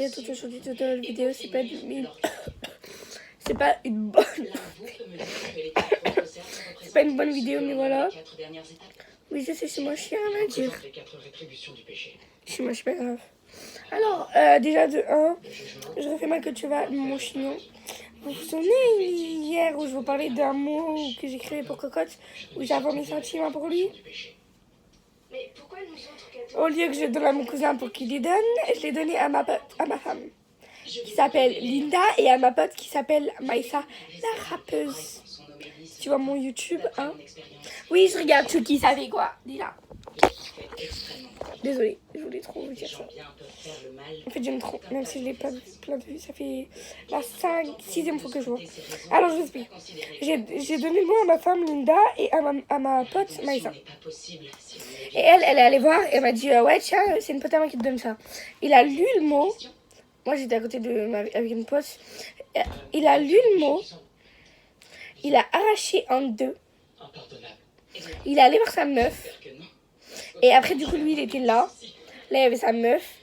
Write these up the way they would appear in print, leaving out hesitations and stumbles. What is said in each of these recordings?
Et tout aujourd'hui de la vidéo, c'est pas une... c'est pas une bonne... c'est pas une bonne vidéo, mais voilà. Oui, je sais, c'est moi, je suis rien à dire. Chez moi, c'est pas grave. Alors, déjà de 1, je refais ma que tu vas, mon chignon. Vous vous souvenez hier où je vous parlais d'un mot que j'écrivais pour Cocotte, où j'avais mes sentiments pour lui? Au lieu que je donne à mon cousin pour qu'il les donne, je l'ai donné à ma pote, à ma femme, qui s'appelle Linda, et à ma pote qui s'appelle Maïssa, la rappeuse. Tu vois mon YouTube, hein? Oui, je regarde Chucky, ça fait quoi? Dis-là. Désolée, je voulais trop vous dire ça. En fait, j'aime trop, même si je l'ai pas plein de vues, ça fait la 6e fois que je vois. Alors, je vous explique. J'ai donné le mot à ma femme Linda et à ma pote Maïssa. Et elle est allée voir et elle m'a dit ouais, tiens, c'est une pote à moi qui te donne ça. Il a lu le mot. Moi, j'étais à côté avec une pote. Il a lu le mot. Il a arraché en deux. Il est allé voir sa meuf. Et après, du coup, lui, il était là. Là, il y avait sa meuf.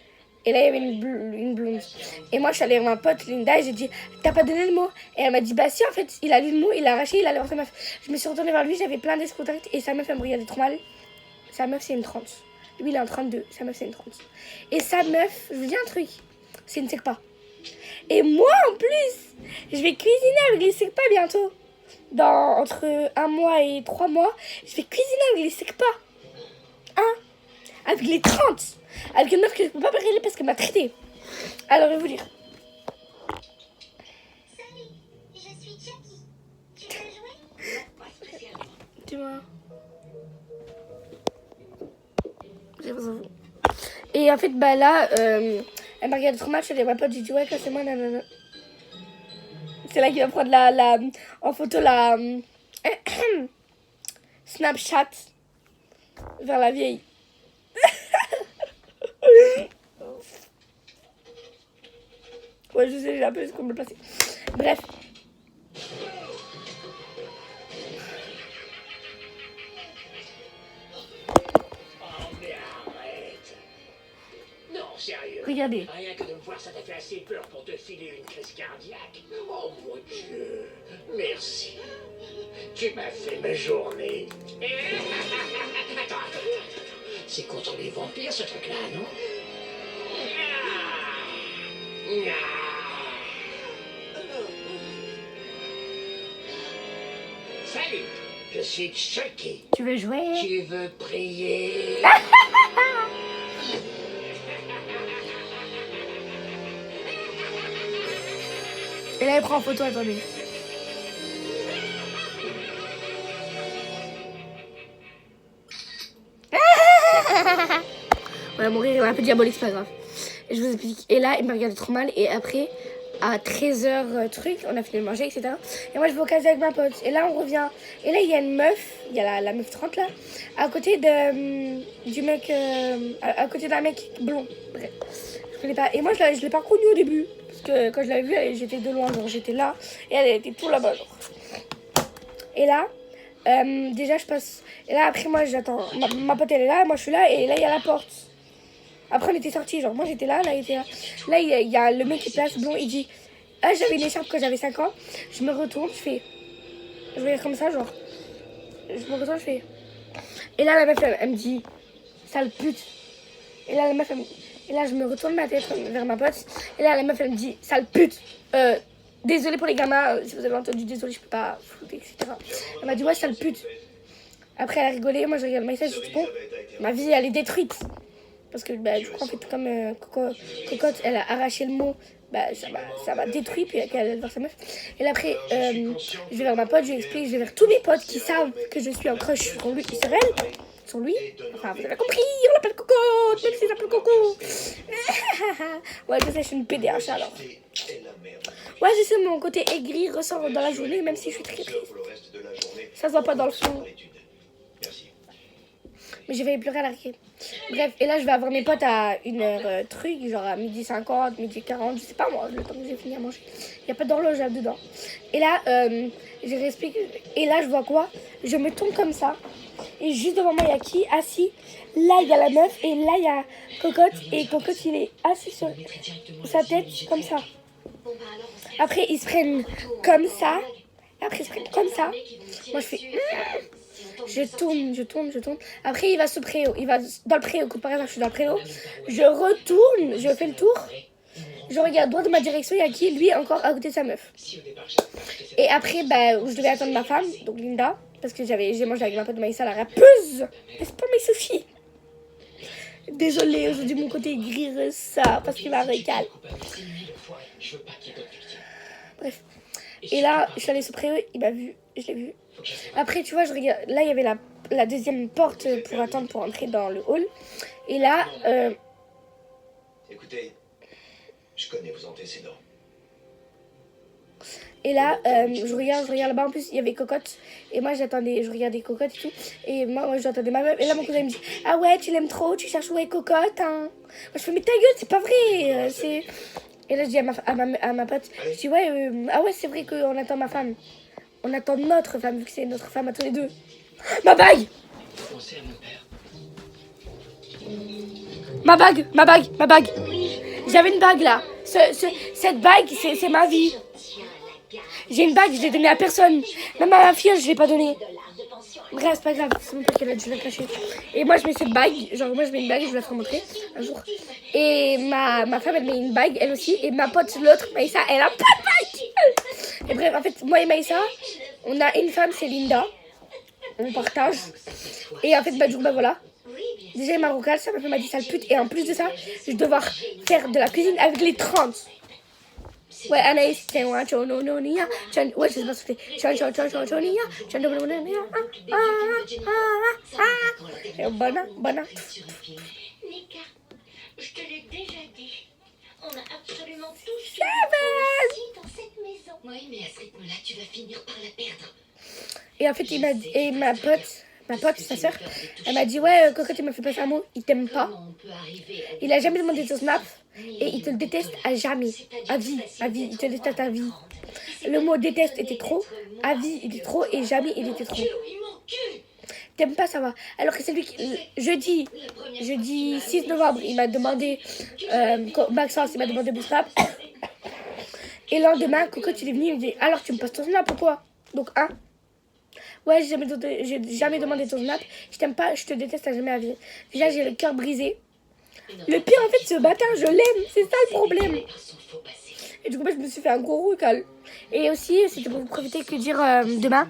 Et là, il y avait une blonde. Et moi, je suis allée voir ma pote Linda et j'ai dit, t'as pas donné le mot? Et elle m'a dit, bah si, en fait, il a lu le mot, il l'a arraché, il est allé voir sa meuf. Je me suis retournée vers lui, j'avais plein d'espoirs contacts. Et sa meuf, elle me regardait trop mal. Sa meuf, c'est une 30. Lui, il est en 32. Sa meuf, c'est une 30. Et sa meuf, je vous dis un truc, c'est une secpa. Et moi, en plus, je vais cuisiner avec les secpas bientôt. Entre 1 mois et 3 mois, je vais cuisiner avec les secpas. Hein? Avec les 30. Avec une meuf que je peux pas parler parce qu'elle m'a traité. Alors, je vais vous dire. Salut, je suis Jackie. Tu veux jouer? Dis-moi. J'ai besoin de vous. Et en fait, bah là, elle m'a regardé trop mal, je suis allée à ma pote, j'ai dit ouais, cassez-moi, nanana. C'est là qu'il va prendre en photo la Snapchat vers la vieille. Ouais, je sais, j'ai un peu ce qu'on me placer. Bref. Regardez. Rien que de me voir, ça t'a fait assez peur pour te filer une crise cardiaque. Oh mon Dieu, merci. Tu m'as fait ma journée. Attends. C'est contre les vampires ce truc-là, non? Salut, je suis Chucky. Tu veux jouer? Tu veux prier? Et là, elle prend en photo, attendez. Voilà, mon rire est un peu diabolique, c'est pas grave. Et je vous explique. Et là, il me regardait trop mal. Et après, à 13h truc, on a fini de manger, etc. Et moi, je vais au casier avec ma pote. Et là, on revient. Et là, il y a une meuf, il y a la meuf 30 là, à côté du mec, à côté d'un mec blond. Bref, je connais pas. Et moi, je l'ai pas reconnue au début. Parce que quand je l'avais vue, j'étais de loin, genre j'étais là. Et elle était tout là-bas, genre. Et là, déjà, je passe. Et là, après, moi, j'attends. Ma pote, elle est là, moi, je suis là. Et là, il y a la porte. Après, on était sortis, genre, moi, j'étais là, là, il était là. Là, il y a le mec qui place blond, il dit, ah, j'avais une écharpe quand j'avais 5 ans. Je me retourne, je fais. Je vais comme ça, genre. Je me retourne, je fais. Et là, la meuf, elle me dit, sale pute. Et là, la meuf, et là, je me retourne ma tête vers ma pote. Et là, la meuf, elle me dit, sale pute. Désolée pour les gamins, si vous avez entendu, désolée, je peux pas foutre, etc. Elle m'a dit, ouais, sale pute. Après, elle a rigolé. Moi, je regarde ma message, je dis, bon, ma vie, elle est détruite. Parce que, bah, du coup, en fait, comme Cocotte, elle a arraché le mot, bah, ça m'a détruit, puis qu'elle allait voir sa meuf. Et là, après, je vais vers ma pote, je lui explique, je vais vers tous mes potes qui savent que je suis en crush sur lui, sur elle. Sur lui. Enfin, vous avez compris, on l'appelle Cocotte, même si s'appelle Coco. Ouais, je sais, je suis une PDH alors. Ouais, je sais, mon côté aigri ressort dans la journée, même si je suis très triste. Ça se voit pas dans le son. Mais je vais pleurer à la récré. Bref, et là je vais avoir mes potes à 1h truc, genre à 12h50, 12h40, je sais pas moi, le temps que j'ai fini à manger. Il n'y a pas d'horloge là-dedans. Et là, je réexplique. Et là je vois quoi? Je me tourne comme ça. Et juste devant moi, il y a qui? Assis. Là, il y a la meuf. Et là, il y a Cocotte. Et Cocotte, il est assis sur sa tête comme ça. Après, ils se prennent comme ça. Après, ils se prennent comme ça. Moi, je fais... Je tourne. Après, il va au préau. Il va dans le préau. Par exemple, je suis dans le préau. Je retourne. Je fais le tour. Je regarde droit de ma direction. Il y a qui? Lui, encore à côté de sa meuf. Et après, bah, je devais attendre ma femme. Donc, Linda. Parce que j'ai mangé avec ma pote Maïssa, la rappeuse. N'est-ce pas, mes Sophie? Désolée, aujourd'hui, mon côté gris ça. Parce qu'il m'a régal. Bref. Et là, je suis allée sur préau. Il m'a vu. Je l'ai vu. Après, tu vois, je regarde. Là, il y avait la deuxième porte pour attendre pour entrer dans le hall. Et là, Écoutez, je connais vos antécédents. et là je regarde là-bas. En plus, il y avait Cocotte. Et moi, j'attendais, je regardais Cocotte et tout. Et moi j'attendais ma meuf. Et là, mon cousin me dit: ah ouais, tu l'aimes trop, tu cherches où est Cocotte, hein? Moi, je fais: mais ta gueule, c'est pas vrai. C'est... Et là, je dis à ma pote, je dis: ouais, ah ouais, c'est vrai qu'on attend ma femme. On attend notre femme, vu que c'est notre femme à tous les deux. Ma bague! Ma bague! J'avais une bague là. Cette bague, c'est ma vie. J'ai une bague, je l'ai donnée à personne. Même à ma fille, je l'ai pas donnée. Bref, c'est pas grave, c'est mon père qui l'a dû la cacher. Et moi, je mets cette bague. Genre, moi, je mets une bague, je vous la ferai montrer un jour. Et ma femme, elle met une bague, elle aussi. Et ma pote, l'autre, Maïssa, elle a pas de bague. Et bref, en fait, moi et Maïssa, on a une femme, c'est Linda. On partage. Et en fait, bah, du coup, bah voilà. Déjà, il m'a recalé, ça m'a dit sale pute. Et en plus de ça, je vais devoir faire de la cuisine avec les 30. Ouais, Anaïs, c'est moi, ouais, je sais pas ce que c'est. Bonne. Nika, je te l'ai déjà dit. On a absolument tous Seven dans cette maison. Oui, mais à ce rythme-là, tu vas finir par la perdre. Et en fait, il m'a dit, et ma pote, sa soeur, elle m'a dit: ouais, Cocotte, il m'a fait passer un mot, il t'aime pas. Il a jamais demandé ton snap et il te le déteste à jamais. À vie, il te déteste à vie. Le mot déteste était trop, à vie il était trop et jamais il était trop. T'aimes pas, ça va. Alors que c'est lui qui, jeudi 6 novembre, il m'a demandé, Maxence, il m'a demandé mon snap. Et le lendemain, Cocotte, il est venu, il me dit: alors tu me passes ton snap ou quoi? Donc, ouais, j'ai jamais demandé ton snap. Je t'aime pas, je te déteste à jamais à vie. Déjà, j'ai le cœur brisé. Le pire, en fait, ce bâtard, je l'aime. C'est ça le problème. Et du coup, je me suis fait un gros recal. Et aussi, c'était pour vous profiter que dire demain,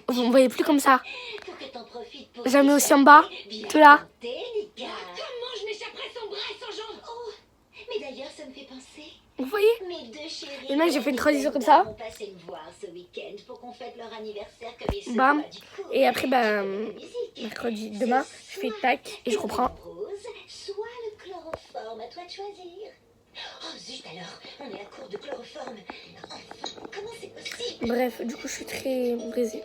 vous ne me voyez plus comme ça. J'en mets aussi en bas, tout là. Comment je m'échapperais sans bras et sans jambes? Oh, mais d'ailleurs, ça me fait penser. Vous voyez? Mes deux chéris. Et là, j'ai fait une transition comme ça. vont passer me voir ce week-end pour qu'on fête leur anniversaire comme il se Bam. doit du coup. Et après, Musique. mercredi, demain, je fais tac et je reprends. Rose, soit le chloroforme, à toi de choisir. Oh zut alors, on est à court de chloroforme. Enfin, comment c'est possible? Bref, du coup, je suis très brisée.